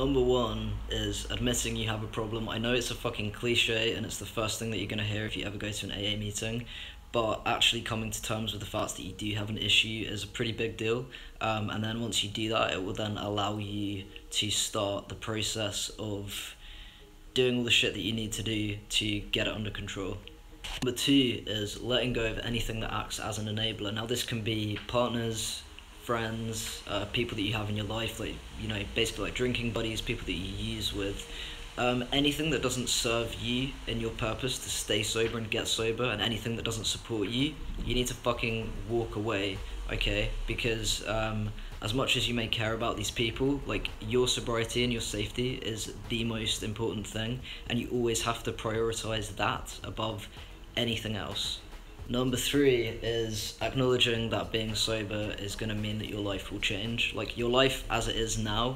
Number one is admitting you have a problem. I know it's a fucking cliche and it's the first thing that you're gonna hear if you ever go to an AA meeting, but actually coming to terms with the fact that you do have an issue is a pretty big deal. And then once you do that, it will then allow you to start the process of doing all the shit that you need to do to get it under control. Number two is letting go of anything that acts as an enabler. Now, this can be partners, friends, people that you have in your life, like, you know, basically like drinking buddies, people that you use with. Anything that doesn't serve you in your purpose to stay sober and get sober, and anything that doesn't support you, you need to fucking walk away, okay? Because as much as you may care about these people, like, your sobriety and your safety is the most important thing, and you always have to prioritize that above anything else. Number three is acknowledging that being sober is going to mean that your life will change. Like, your life as it is now,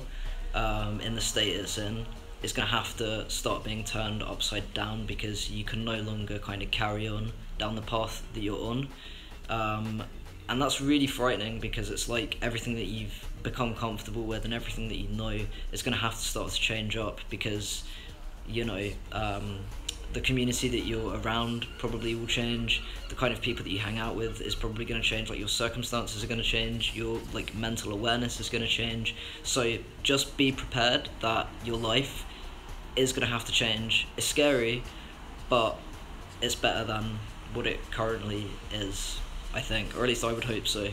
in the state it's in, is going to have to start being turned upside down, because you can no longer kind of carry on down the path that you're on. And that's really frightening, because it's like everything that you've become comfortable with and everything that you know is going to have to start to change up, because, you know, the community that you're around probably will change, the kind of people that you hang out with is probably going to change, like your circumstances are going to change, your like mental awareness is going to change. So just be prepared that your life is going to have to change. It's scary, but it's better than what it currently is, I think, or at least I would hope so.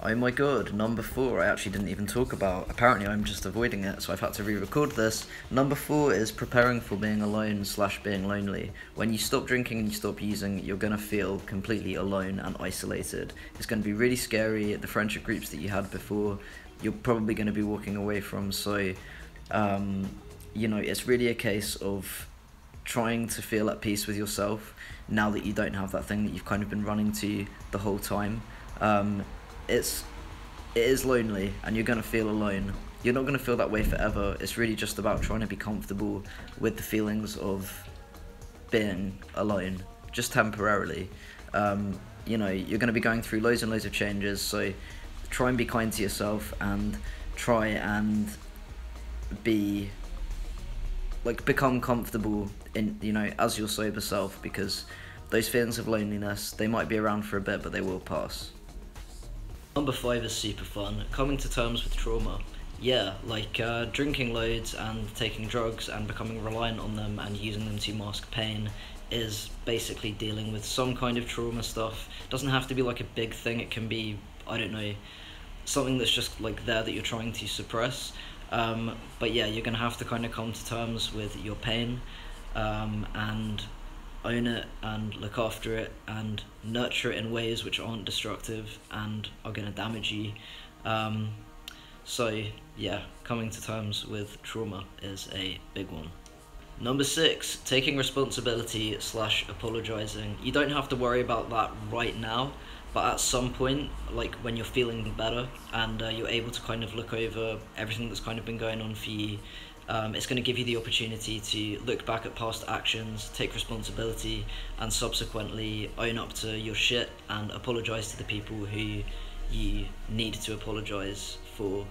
Oh my god, number four I actually didn't even talk about. Apparently I'm just avoiding it, so I've had to re-record this. Number four is preparing for being alone / being lonely. When you stop drinking and you stop using, you're gonna feel completely alone and isolated. It's gonna be really scary. The friendship groups that you had before, you're probably gonna be walking away from, so you know, it's really a case of trying to feel at peace with yourself now that you don't have that thing that you've kind of been running to the whole time. It is lonely, and you're gonna feel alone. You're not gonna feel that way forever. It's really just about trying to be comfortable with the feelings of being alone, just temporarily. You know, you're gonna be going through loads and loads of changes, so try and be kind to yourself and try and become comfortable in, you know, as your sober self, because those feelings of loneliness, they might be around for a bit, but they will pass. Number five is super fun, coming to terms with trauma. Yeah, like drinking loads and taking drugs and becoming reliant on them and using them to mask pain is basically dealing with some kind of trauma stuff. Doesn't have to be like a big thing, it can be, I don't know, something that's just like there that you're trying to suppress. But yeah, you're gonna have to kind of come to terms with your pain and own it and look after it and nurture it in ways which aren't destructive and are going to damage you. So yeah, coming to terms with trauma is a big one. Number six, taking responsibility / apologising. You don't have to worry about that right now, but at some point, like when you're feeling better and you're able to kind of look over everything that's kind of been going on for you, it's going to give you the opportunity to look back at past actions, take responsibility, and subsequently own up to your shit and apologise to the people who you need to apologise for.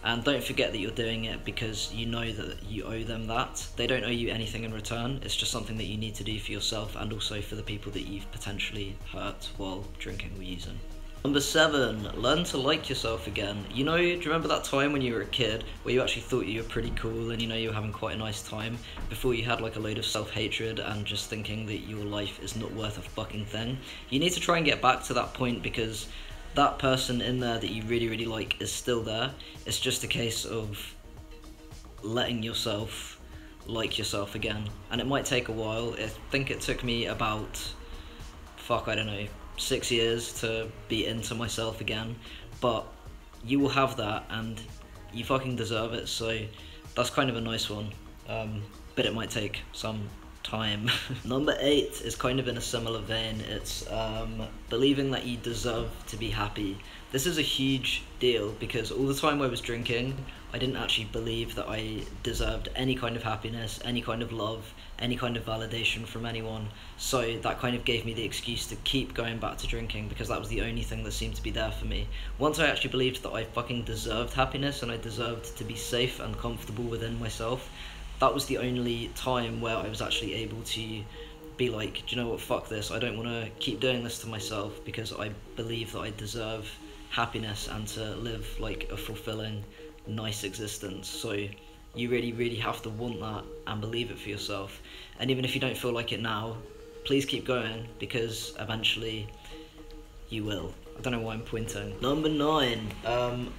And don't forget that you're doing it because you know that you owe them that. They don't owe you anything in return, it's just something that you need to do for yourself and also for the people that you've potentially hurt while drinking or using. Number seven, learn to like yourself again. You know, do you remember that time when you were a kid where you actually thought you were pretty cool and you know you were having quite a nice time before you had like a load of self-hatred and just thinking that your life is not worth a fucking thing? You need to try and get back to that point because that person in there that you really, really like is still there. It's just a case of letting yourself like yourself again. And it might take a while. I think it took me about, I don't know, 6 years to be into myself again, but you will have that and you fucking deserve it, so that's kind of a nice one, but it might take some time. Number 8 is kind of in a similar vein. It's believing that you deserve to be happy. This is a huge deal because all the time I was drinking, I didn't actually believe that I deserved any kind of happiness, any kind of love, any kind of validation from anyone. So that kind of gave me the excuse to keep going back to drinking, because that was the only thing that seemed to be there for me. Once I actually believed that I fucking deserved happiness and I deserved to be safe and comfortable within myself, that was the only time where I was actually able to be like, do you know what, fuck this, I don't want to keep doing this to myself, because I believe that I deserve happiness and to live like a fulfilling, nice existence. So you really have to want that and believe it for yourself. And even if you don't feel like it now, please keep going, because eventually you will. I don't know why I'm pointing. Number 9,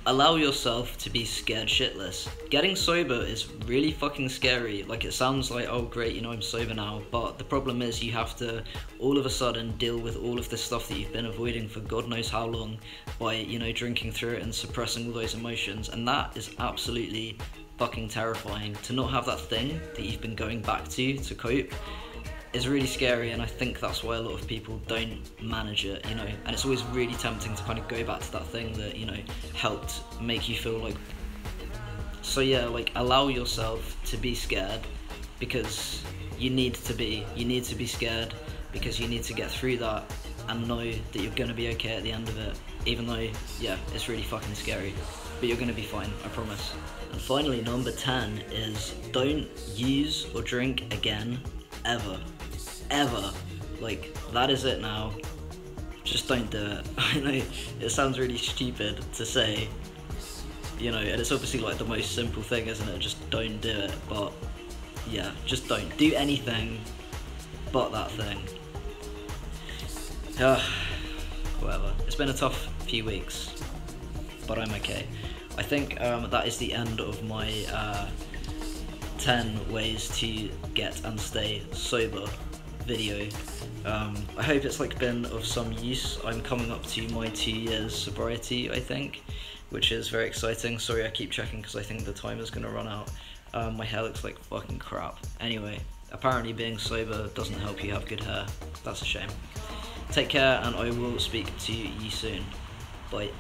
allow yourself to be scared shitless. Getting sober is really fucking scary. Like, it sounds like, oh great, you know, I'm sober now, but the problem is you have to all of a sudden deal with all of this stuff that you've been avoiding for God knows how long by, you know, drinking through it and suppressing all those emotions, and that is absolutely fucking terrifying. To not have that thing that you've been going back to cope is really scary, and I think that's why a lot of people don't manage it, you know, and it's always really tempting to kind of go back to that thing that, you know, helped make you feel like. So yeah, like, allow yourself to be scared, because you need to be scared, because you need to get through that and know that you're gonna be okay at the end of it, even though, yeah, it's really fucking scary, but you're gonna be fine, I promise. And finally, number 10 is don't use or drink again, ever. Like, that is it now. Just don't do it. I know it sounds really stupid to say, you know, and it's obviously like the most simple thing, isn't it? Just don't do it. But yeah, just don't do anything but that thing. Whatever. It's been a tough few weeks, but I'm okay. I think that is the end of my 10 ways to get and stay sober video. I hope it's like been of some use. I'm coming up to my 2 years sobriety, I think, which is very exciting. Sorry, I keep checking because I think the time is going to run out. My hair looks like fucking crap. Anyway, apparently being sober doesn't help you have good hair. That's a shame. Take care, and I will speak to you soon. Bye.